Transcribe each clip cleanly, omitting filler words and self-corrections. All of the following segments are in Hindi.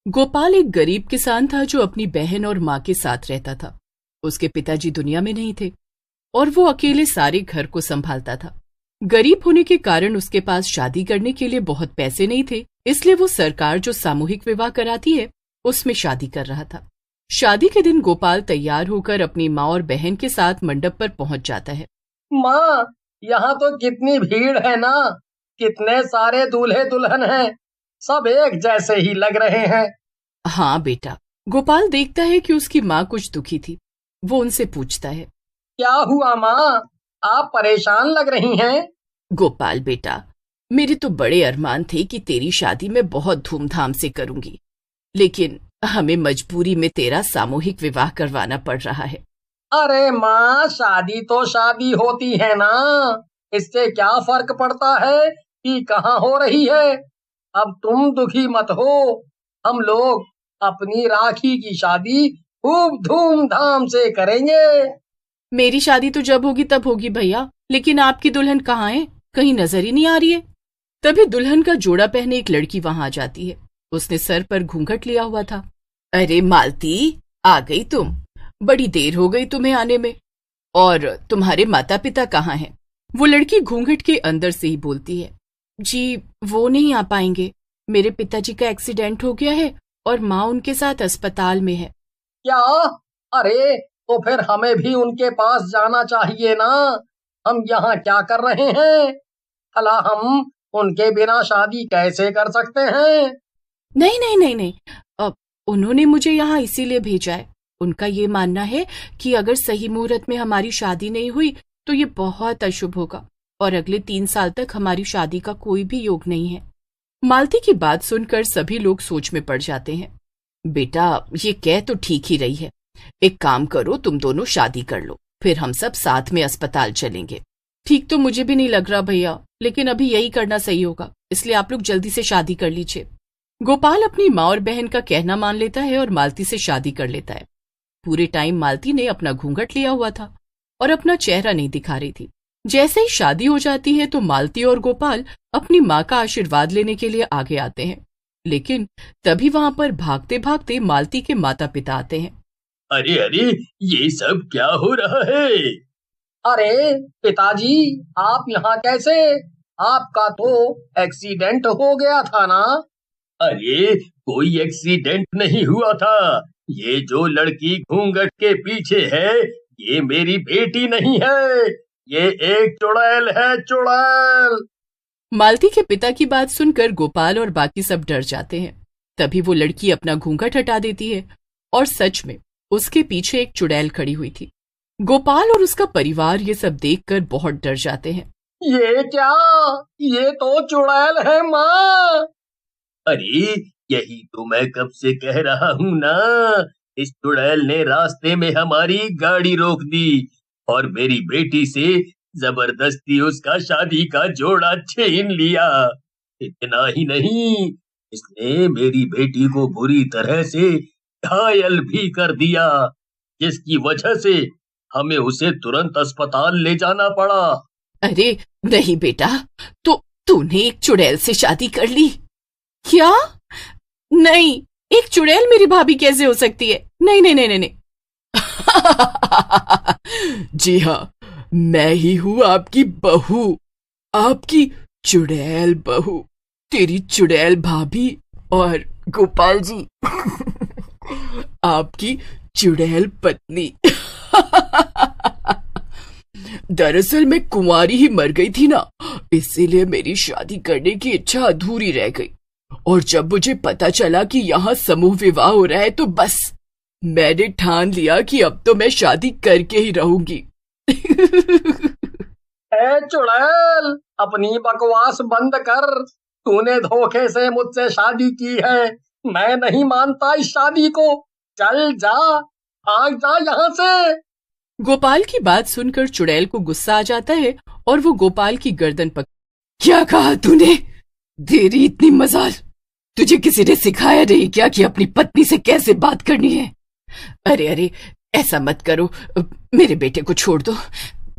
गोपाल एक गरीब किसान था जो अपनी बहन और माँ के साथ रहता था। उसके पिताजी दुनिया में नहीं थे और वो अकेले सारे घर को संभालता था। गरीब होने के कारण उसके पास शादी करने के लिए बहुत पैसे नहीं थे, इसलिए वो सरकार जो सामूहिक विवाह कराती है उसमें शादी कर रहा था। शादी के दिन गोपाल तैयार होकर अपनी माँ और बहन के साथ मंडप पर पहुंच जाता है। माँ, यहाँ तो कितनी भीड़ है ना, कितने सारे दूल्हे दुल्हन हैं, सब एक जैसे ही लग रहे हैं। हाँ बेटा। गोपाल देखता है कि उसकी माँ कुछ दुखी थी। वो उनसे पूछता है, क्या हुआ माँ, आप परेशान लग रही हैं? गोपाल बेटा, मेरे तो बड़े अरमान थे कि तेरी शादी मैं बहुत धूमधाम से करूंगी, लेकिन हमें मजबूरी में तेरा सामूहिक विवाह करवाना पड़ रहा है। अरे माँ, शादी तो शादी होती है ना, इससे क्या फर्क पड़ता है कि कहाँ हो रही है। अब तुम दुखी मत हो, हम लोग अपनी राखी की शादी खूब धूमधाम से करेंगे। मेरी शादी तो जब होगी तब होगी भैया, लेकिन आपकी दुल्हन कहाँ है? कहीं नजर ही नहीं आ रही है। तभी दुल्हन का जोड़ा पहने एक लड़की वहां आ जाती है। उसने सर पर घूंघट लिया हुआ था। अरे मालती, आ गई तुम? बड़ी देर हो गई तुम्हें आने में। और तुम्हारे माता पिता कहाँ हैं? वो लड़की घूंघट के अंदर से ही बोलती है, जी वो नहीं आ पाएंगे। मेरे पिताजी का एक्सीडेंट हो गया है और माँ उनके साथ अस्पताल में है। क्या? अरे तो फिर हमें भी उनके पास जाना चाहिए ना, हम यहाँ क्या कर रहे हैं? भला हम उनके बिना शादी कैसे कर सकते हैं? नहीं नहीं नहीं नहीं, अब उन्होंने मुझे यहाँ इसीलिए भेजा है। उनका ये मानना है कि अगर सही मुहूर्त में हमारी शादी नहीं हुई तो ये बहुत अशुभ होगा और अगले 3 साल तक हमारी शादी का कोई भी योग नहीं है। मालती की बात सुनकर सभी लोग सोच में पड़ जाते हैं। बेटा, ये कह तो ठीक ही रही है। एक काम करो, तुम दोनों शादी कर लो, फिर हम सब साथ में अस्पताल चलेंगे। ठीक तो मुझे भी नहीं लग रहा भैया, लेकिन अभी यही करना सही होगा, इसलिए आप लोग जल्दी से शादी कर लीजिए। गोपाल अपनी माँ और बहन का कहना मान लेता है और मालती से शादी कर लेता है। पूरे टाइम मालती ने अपना घूंघट लिया हुआ था और अपना चेहरा नहीं दिखा रही थी। जैसे ही शादी हो जाती है तो मालती और गोपाल अपनी माँ का आशीर्वाद लेने के लिए आगे आते हैं, लेकिन तभी वहां पर भागते भागते मालती के माता पिता आते हैं। अरे अरे, ये सब क्या हो रहा है? अरे पिताजी, आप यहाँ कैसे? आपका तो एक्सीडेंट हो गया था ना? अरे कोई एक्सीडेंट नहीं हुआ था। ये जो लड़की घूंघट के पीछे है, ये मेरी बेटी नहीं है, ये एक चुड़ैल है, चुड़ैल। मालती के पिता की बात सुनकर गोपाल और बाकी सब डर जाते हैं। तभी वो लड़की अपना घूंघट हटा देती है और सच में उसके पीछे एक चुड़ैल खड़ी हुई थी। गोपाल और उसका परिवार ये सब देखकर बहुत डर जाते हैं। ये क्या? ये तो चुड़ैल है माँ। अरे यही तो मैं कब से कह रहा हूँ ना, इस चुड़ैल ने रास्ते में हमारी गाड़ी रोक दी और मेरी बेटी से जबरदस्ती उसका शादी का जोड़ा छीन लिया। इतना ही नहीं, इसने मेरी बेटी को बुरी तरह से घायल भी कर दिया, जिसकी वजह से हमें उसे तुरंत अस्पताल ले जाना पड़ा। अरे नहीं बेटा, तो तूने एक चुड़ैल से शादी कर ली? क्या? नहीं, एक चुड़ैल मेरी भाभी कैसे हो सकती है? नहीं नहीं नहीं नहीं, नहीं। जी हाँ, मैं ही हूँ आपकी बहू, आपकी चुड़ैल बहू, तेरी चुड़ैल भाभी और गोपाल जी आपकी चुड़ैल पत्नी। दरअसल मैं कुंवारी ही मर गई थी ना, इसीलिए मेरी शादी करने की इच्छा अधूरी रह गई। और जब मुझे पता चला कि यहाँ समूह विवाह हो रहा है तो बस मैंने ठान लिया कि अब तो मैं शादी करके ही रहूंगी। ए चुड़ैल, अपनी बकवास बंद कर। तूने धोखे से मुझसे शादी की है, मैं नहीं मानता इस शादी को। चल जा, भाग जा यहाँ से। गोपाल की बात सुनकर चुड़ैल को गुस्सा आ जाता है और वो गोपाल की गर्दन पकड़, क्या कहा तूने? तेरी इतनी मजाल, तुझे किसी ने सिखाया नहीं क्या कि अपनी पत्नी से कैसे बात करनी है? अरे अरे, ऐसा मत करो, मेरे बेटे को छोड़ दो,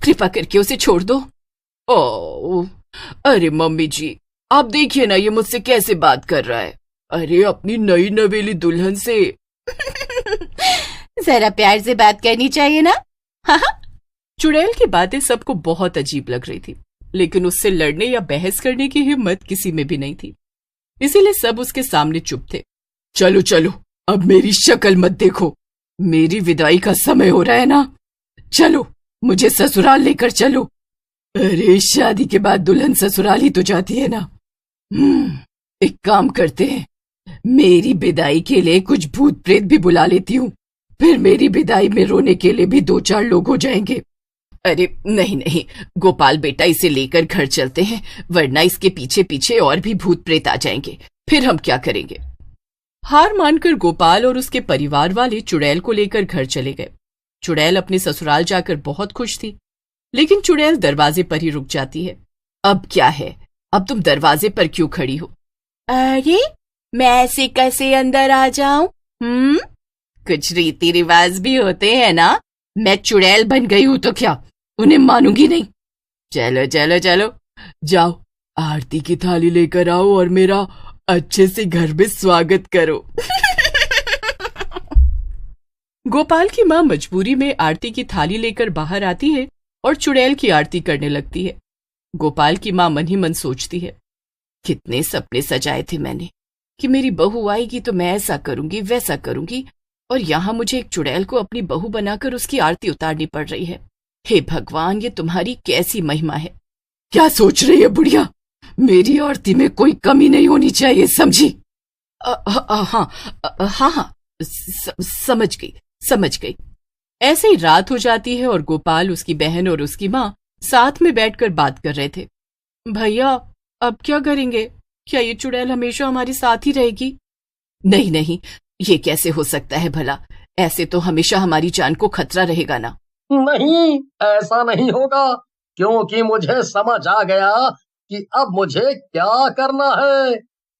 कृपा करके उसे छोड़ दो। ओ, अरे मम्मी जी, आप देखिए ना ये मुझसे कैसे बात कर रहा है। अरे अपनी नई नवेली दुल्हन से जरा प्यार से बात करनी चाहिए ना। हाँ। चुड़ैल की बातें सबको बहुत अजीब लग रही थी, लेकिन उससे लड़ने या बहस करने की हिम्मत किसी में भी नहीं थी, इसीलिए सब उसके सामने चुप थे। चलो चलो, अब मेरी शक्ल मत देखो, मेरी विदाई का समय हो रहा है ना, चलो मुझे ससुराल लेकर चलो। अरे शादी के बाद दुल्हन ससुराल ही तो जाती है ना। एक काम करते हैं, मेरी विदाई के लिए कुछ भूत प्रेत भी बुला लेती हूँ, फिर मेरी विदाई में रोने के लिए भी 2-4 लोग हो जाएंगे। अरे नहीं नहीं गोपाल बेटा, इसे लेकर घर चलते हैं, वरना इसके पीछे पीछे और भी भूत प्रेत आ जाएंगे, फिर हम क्या करेंगे। हार मानकर गोपाल और उसके परिवार वाले चुड़ैल को लेकर घर चले गए। चुड़ैल अपने ससुराल जाकर बहुत खुश थी, लेकिन चुड़ैल दरवाजे पर ही रुक जाती है। अब क्या है, अब तुम दरवाजे पर क्यों खड़ी हो? अरे मैं ऐसे कैसे अंदर आ जाऊं? कुछ रीति रिवाज भी होते हैं ना, मैं चुड़ैल बन गई हूं तो क्या, उन्हें मानूंगी नहीं। चलो चलो चलो, जाओ आरती की थाली लेकर आओ और मेरा अच्छे से घर में स्वागत करो। गोपाल की माँ मजबूरी में आरती की थाली लेकर बाहर आती है और चुड़ैल की आरती करने लगती है। गोपाल की माँ मन ही मन सोचती है, कितने सपने सजाए थे मैंने कि मेरी बहू आएगी तो मैं ऐसा करूंगी वैसा करूंगी, और यहाँ मुझे एक चुड़ैल को अपनी बहू बनाकर उसकी आरती उतारनी पड़ रही है। हे भगवान, ये तुम्हारी कैसी महिमा है। क्या सोच रही है बुढ़िया, मेरी आरती में कोई कमी नहीं होनी चाहिए, समझी? हाँ, समझ गई। ऐसे ही रात हो जाती है और गोपाल, उसकी बहन और उसकी माँ साथ में बैठकर बात कर रहे थे। भैया अब क्या करेंगे, क्या ये चुड़ैल हमेशा हमारे साथ ही रहेगी? नहीं नहीं, ये कैसे हो सकता है भला, ऐसे तो हमेशा हमारी जान को खतरा रहेगा ना। नहीं, ऐसा नहीं होगा, क्योंकि मुझे समझ आ गया कि अब मुझे क्या करना है।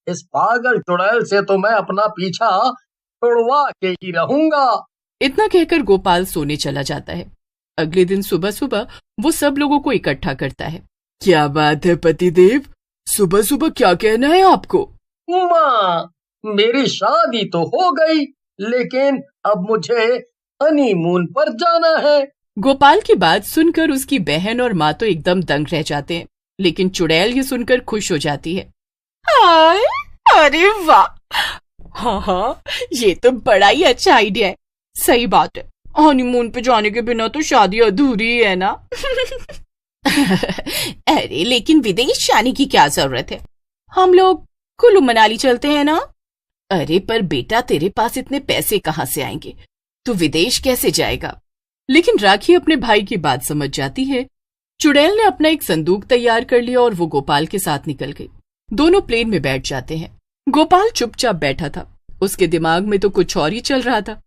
इस पागल चुड़ैल से तो मैं अपना पीछा छुड़वा के ही रहूंगा। इतना कहकर गोपाल सोने चला जाता है। अगले दिन सुबह सुबह वो सब लोगों को इकट्ठा करता है। क्या बात है पतिदेव, सुबह सुबह क्या कहना है आपको? माँ, मेरी शादी तो हो गई, लेकिन अब मुझे हनीमून पर जाना है। गोपाल की बात सुनकर उसकी बहन और माँ तो एकदम दंग रह जाते हैं, लेकिन चुड़ैल ये सुनकर खुश हो जाती है। हाय, अरे वाह, हाँ, ये तो बड़ा ही अच्छा आइडिया है। सही बात है, हनीमून पे जाने के बिना तो शादी अधूरी है ना। अरे लेकिन विदेश जाने की क्या जरूरत है, हम लोग कुल्लू मनाली चलते हैं ना। अरे पर बेटा, तेरे पास इतने पैसे कहाँ से आएंगे, तू विदेश कैसे जाएगा? लेकिन राखी अपने भाई की बात समझ जाती है। चुड़ैल ने अपना एक संदूक तैयार कर लिया और वो गोपाल के साथ निकल गई। दोनों प्लेन में बैठ जाते हैं। गोपाल चुपचाप बैठा था, उसके दिमाग में तो कुछ और ही चल रहा था।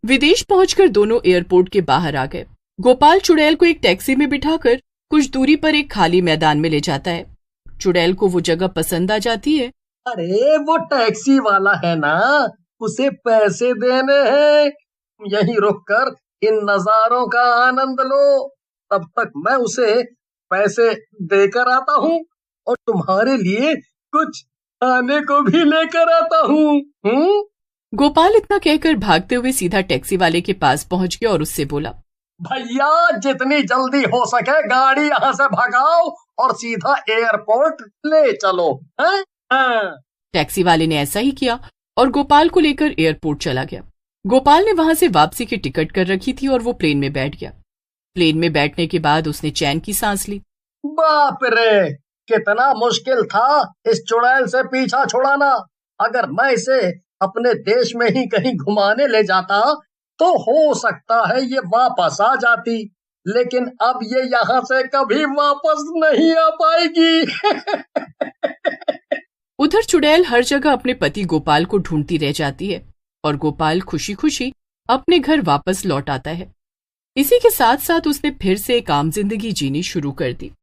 विदेश पहुंचकर दोनों एयरपोर्ट के बाहर आ गए। गोपाल चुड़ैल को एक टैक्सी में बिठाकर कुछ दूरी पर एक खाली मैदान में ले जाता है। चुड़ैल को वो जगह पसंद आ जाती है। अरे वो टैक्सी वाला है ना, उसे पैसे देने हैं, यहीं रुककर इन नजारों का आनंद लो। तब तक मैं उसे पैसे देकर आता हूँ और तुम्हारे लिए कुछ खाने को भी लेकर आता हूँ। गोपाल इतना कहकर भागते हुए सीधा टैक्सी वाले के पास पहुंच गया और उससे बोला, भैया जितनी जल्दी हो सके गाड़ी यहाँ से भगाओ और सीधा एयरपोर्ट ले चलो। हाँ। टैक्सी वाले ने ऐसा ही किया और गोपाल को लेकर एयरपोर्ट चला गया। गोपाल ने वहां से वापसी की टिकट कर रखी थी और वो प्लेन में बैठ गया। प्लेन में बैठने के बाद उसने चैन की सांस ली। बाप रे, कितना मुश्किल था इस चुड़ैल से पीछा छुड़ाना। अगर मैं इसे अपने देश में ही कहीं घुमाने ले जाता तो हो सकता है ये वापस आ जाती, लेकिन अब ये यहाँ से कभी वापस नहीं आ पाएगी। उधर चुड़ैल हर जगह अपने पति गोपाल को ढूंढती रह जाती है और गोपाल खुशी खुशी अपने घर वापस लौट आता है। इसी के साथ साथ उसने फिर से एक आम जिंदगी जीनी शुरू कर दी।